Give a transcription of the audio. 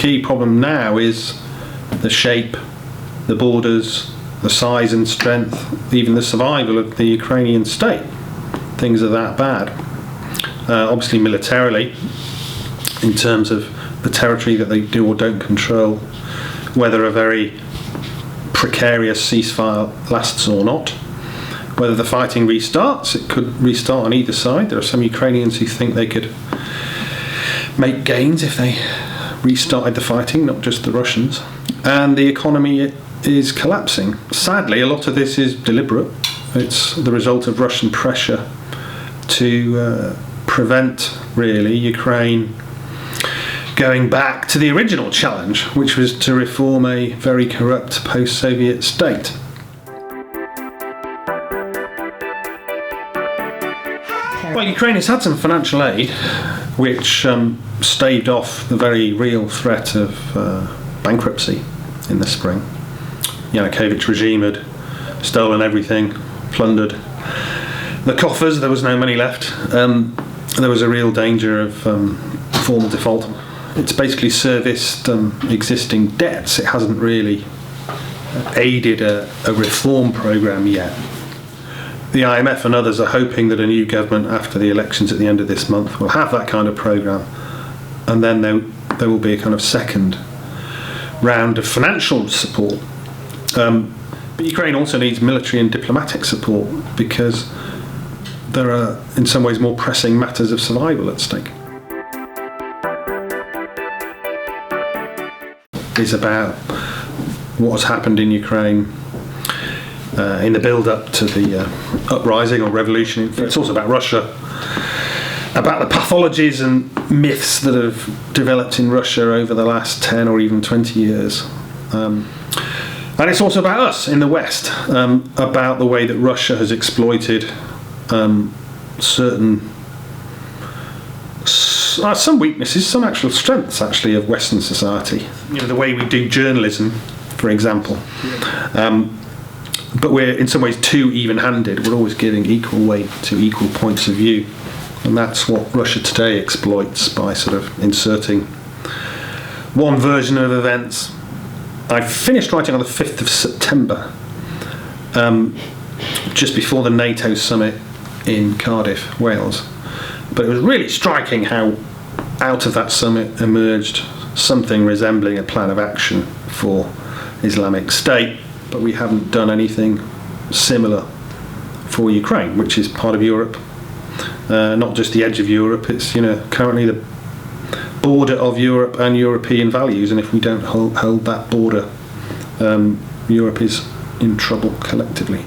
key problem now is the shape, the borders, the size and strength, even the survival of the Ukrainian state. Things are that bad. Obviously militarily, in terms of the territory that they do or don't control, whether a very precarious ceasefire lasts or not, whether the fighting restarts. It could restart on either side. There are some Ukrainians who think they could make gains if they restarted the fighting, not just the Russians. And the economy is collapsing. Sadly, a lot of this is deliberate. It's the result of Russian pressure to prevent, really, Ukraine going back to the original challenge, which was to reform a very corrupt post-Soviet state. Well, Ukraine has had some financial aid, which staved off the very real threat of bankruptcy in the spring. Yanukovych regime had stolen everything, plundered the coffers. There was no money left. There was a real danger of formal default. It's basically serviced existing debts. It hasn't really aided a reform programme yet. The IMF and others are hoping that a new government after the elections at the end of this month will have that kind of programme, and then there will be a kind of second round of financial support. But Ukraine also needs military and diplomatic support because there are in some ways more pressing matters of survival at stake. It's about what has happened in Ukraine in the build-up to the uprising or revolution. It's also about Russia, about the pathologies and myths that have developed in Russia over the last 10 or even 20 years. And it's also about us in the West, about the way that Russia has exploited some weaknesses, some actual strengths actually of Western society. The way we do journalism, for example. But we're in some ways too even-handed. We're always giving equal weight to equal points of view. And that's what Russia today exploits by sort of inserting one version of events. I finished writing on the 5th of September, just before the NATO summit in Cardiff, Wales. But it was really striking how out of that summit emerged something resembling a plan of action for Islamic State. But we haven't done anything similar for Ukraine, which is part of Europe, not just the edge of Europe. It's currently the border of Europe and European values, and if we don't hold that border, Europe is in trouble collectively.